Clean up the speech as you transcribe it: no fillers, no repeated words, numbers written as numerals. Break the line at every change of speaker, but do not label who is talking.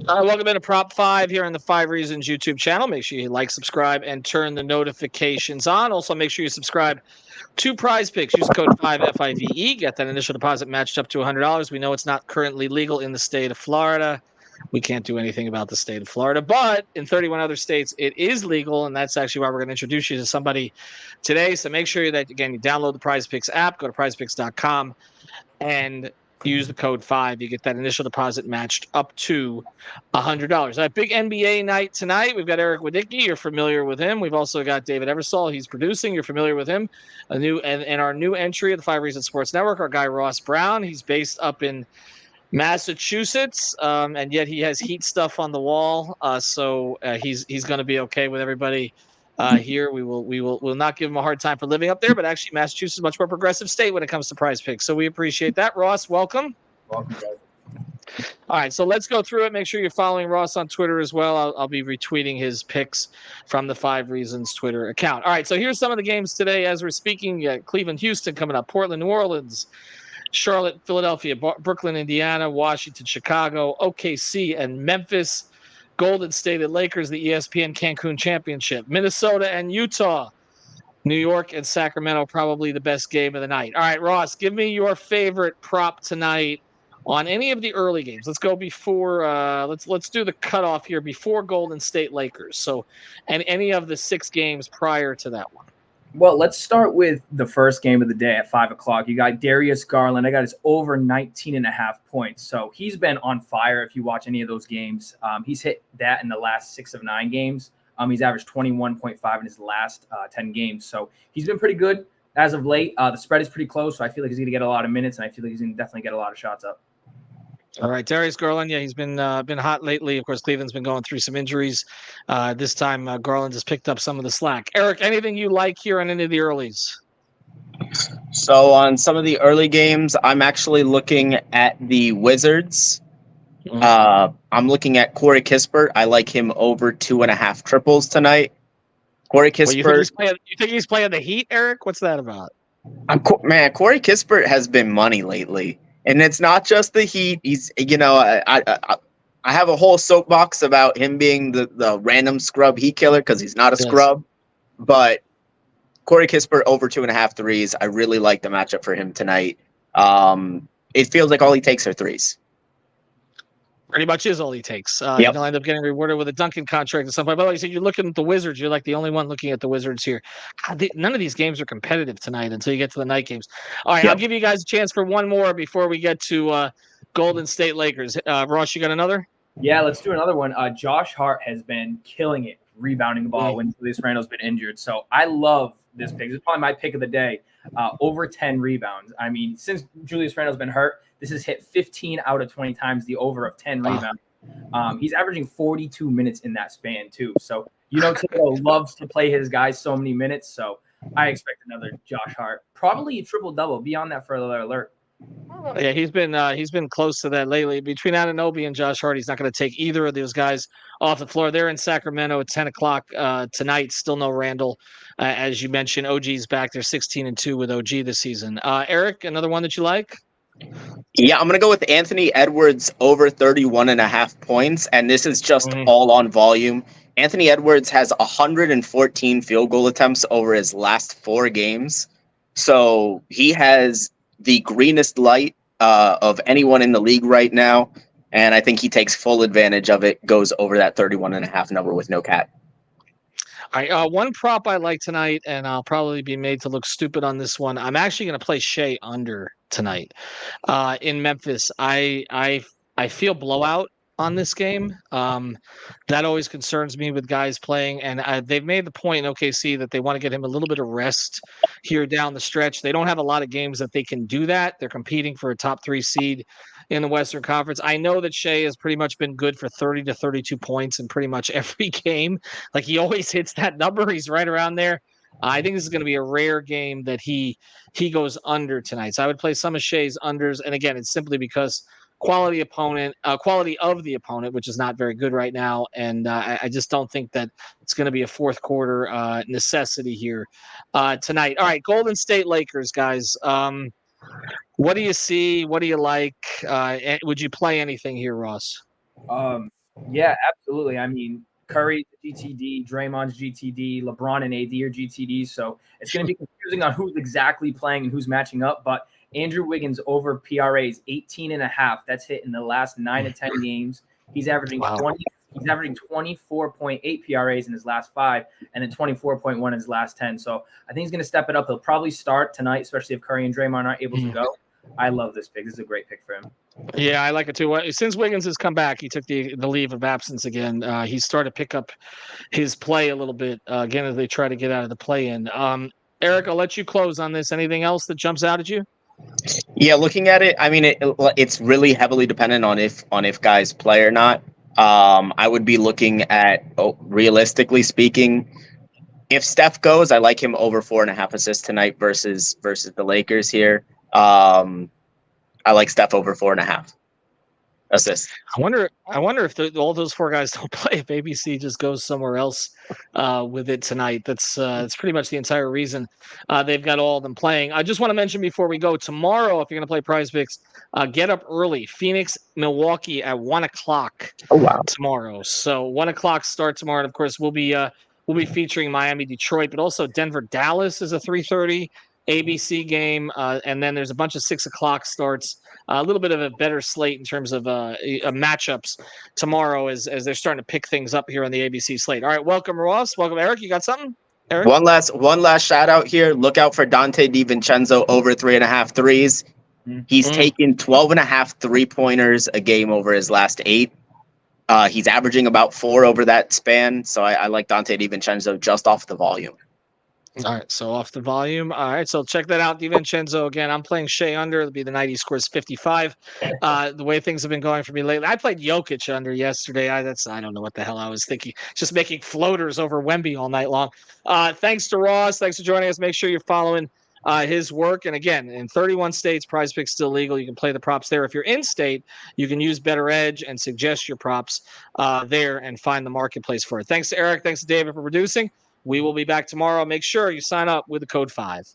Welcome into Prop 5 here on the 5 Reasons YouTube channel. Make sure you like, subscribe, and turn the notifications on. Also, make sure you subscribe to Prize Picks. Use code 5FIVE. Get that initial deposit matched up to $100. We know it's not currently legal in the state of Florida. We can't do anything about the state of Florida, but in 31 other states, it is legal, and that's actually why we're going to introduce you to somebody today. So make sure that, again, you download the Prize Picks app, go to prizepicks.com, and use the code 5. You get that initial deposit matched up to $100. A big NBA night tonight. We've got Eric Wadicki. You're familiar with him. We've also got David Eversole. He's producing. You're familiar with him. And our new entry of the 5 Reasons Sports Network, our guy Ross Brown. He's based up in Massachusetts, and yet he has Heat stuff on the wall. So he's going to be okay with everybody here. We'll not give him a hard time for living up there, but actually Massachusetts is a much more progressive state when it comes to Prize Picks. So we appreciate that. Ross, welcome.
Welcome, guys.
All right, so let's go through it. Make sure you're following Ross on Twitter as well. I'll be retweeting his picks from the 5 Reasons Twitter account. All right, so here's some of the games today as we're speaking. Cleveland, Houston coming up, Portland, New Orleans, Charlotte, Philadelphia, Brooklyn, Indiana, Washington, Chicago, OKC, and Memphis. Golden State and Lakers, the ESPN Cancun Championship. Minnesota and Utah. New York and Sacramento, probably the best game of the night. All right, Ross, give me your favorite prop tonight on any of the early games. Let's go before let's do the cutoff here before Golden State Lakers. So, and any of the 6 games prior to that one.
Well, let's start with the first game of the day at 5 o'clock. You got Darius Garland. I got his over 19.5 points. So he's been on fire if you watch any of those games. He's hit that in the last 6 of 9 games. He's averaged 21.5 in his last 10 games. So he's been pretty good as of late. The spread is pretty close, so I feel like he's going to get a lot of minutes, and I feel like he's going to definitely get a lot of shots up.
All right, Darius Garland. Yeah, he's been hot lately. Of course, Cleveland's been going through some injuries. This time, Garland has picked up some of the slack. Eric, anything you like here on any of the earlies?
So on some of the early games, I'm actually looking at the Wizards. I'm looking at Corey Kispert. I like him over 2.5 triples tonight. Corey Kispert.
You think he's playing the Heat, Eric? What's that about?
Man, Corey Kispert has been money lately. And it's not just the Heat. He's, I have a whole soapbox about him being the random scrub Heat killer because he's not a scrub. But Corey Kispert over 2.5 threes. I really like the matchup for him tonight. It feels like all he takes are threes.
Pretty much is all he takes. He'll end up getting rewarded with a Duncan contract at some point. By the way, you said you're looking at the Wizards. You're like the only one looking at the Wizards here. God, none of these games are competitive tonight until you get to the night games. All right, I'll give you guys a chance for one more before we get to Golden State Lakers. Ross, you got another?
Yeah, let's do another one. Josh Hart has been killing it, rebounding the ball when Julius Randle's been injured. So I love this pick. This is probably my pick of the day. Over 10 rebounds. I mean, since Julius Randle's been hurt, this has hit 15 out of 20 times the over of 10 rebounds. He's averaging 42 minutes in that span, too. So, Thibodeau loves to play his guys so many minutes. So I expect another Josh Hart. Probably a triple-double. Be on that for another alert.
Yeah, he's been close to that lately. Between Anunoby and Josh Hart, he's not going to take either of those guys off the floor. They're in Sacramento at 10 o'clock tonight. Still no Randle. As you mentioned, OG's back. They're 16-2 with OG this season. Eric, another one that you like?
Yeah, I'm going to go with Anthony Edwards over 31.5 points, and this is just all on volume. Anthony Edwards has 114 field goal attempts over his last 4 games. So he has the greenest light of anyone in the league right now, and I think he takes full advantage of it, goes over that 31.5 number with no cap.
All right, one prop I like tonight, and I'll probably be made to look stupid on this one. I'm actually going to play Shea under tonight in Memphis. I feel blowout on this game. That always concerns me with guys playing, and they've made the point in OKC that they want to get him a little bit of rest here down the stretch. They don't have a lot of games that they can do that. They're competing for a top 3 seed in the Western Conference. I know that Shea has pretty much been good for 30 to 32 points in pretty much every game. Like, he always hits that number. He's right around there. I think this is going to be a rare game that he goes under tonight. So I would play some of Shea's unders. And again, it's simply because quality of the opponent, which is not very good right now. And I just don't think that it's going to be a fourth quarter necessity here tonight. All right, Golden State Lakers, guys. What do you see? What do you like? Would you play anything here, Ross?
Yeah, absolutely. I mean, Curry's GTD, Draymond's GTD, LeBron and AD are GTD. So it's going to be confusing on who's exactly playing and who's matching up. But Andrew Wiggins over PRAs 18.5. That's hit in the last 9 to 10 games. He's averaging
Wow.
20. He's averaging 24.8 PRAs in his last 5, and then 24.1 in his last 10. So I think he's going to step it up. He'll probably start tonight, especially if Curry and Draymond aren't able to go. I love this pick. This is a great pick for him.
Yeah, I like it too. Since Wiggins has come back, he took the leave of absence again. He started to pick up his play a little bit again as they try to get out of the play-in. Eric, I'll let you close on this. Anything else that jumps out at you?
Yeah, looking at it, I mean, it's really heavily dependent on if guys play or not. I would be looking at, realistically speaking, if Steph goes, I like him over 4.5 assists tonight versus the Lakers here. I like Steph over 4.5 assists.
I wonder if all those 4 guys don't play. If ABC just goes somewhere else with it tonight. That's pretty much the entire reason they've got all of them playing. I just want to mention before we go, tomorrow, if you're going to play Prize Picks, get up early. Phoenix, Milwaukee at 1:00.
Oh wow!
Tomorrow. So 1:00 start tomorrow, and of course we'll be featuring Miami, Detroit, but also Denver, Dallas is a 3:30 ABC game, and then there's a bunch of 6:00 starts. A little bit of a better slate in terms of matchups tomorrow as they're starting to pick things up here on the ABC slate. All right, welcome Ross, welcome Eric. You got something? Eric?
One last shout out here. Look out for Dante DiVincenzo over 3.5 threes. He's taken 12.5 3-pointers a game over his last 8. He's averaging about 4 over that span. So I like Dante DiVincenzo just off the volume.
All right, so off the volume. All right, so check that out. DiVincenzo again. I'm playing Shea under. It'll be the night he scores 55. The way things have been going for me lately. I played Jokic under yesterday. I don't know what the hell I was thinking. Just making floaters over Wemby all night long. Thanks to Ross. Thanks for joining us. Make sure you're following his work. And again, in 31 states, Prize Picks still legal. You can play the props there. If you're in state, you can use Better Edge and suggest your props there and find the marketplace for it. Thanks to Eric. Thanks to David for producing. We will be back tomorrow. Make sure you sign up with the code 5.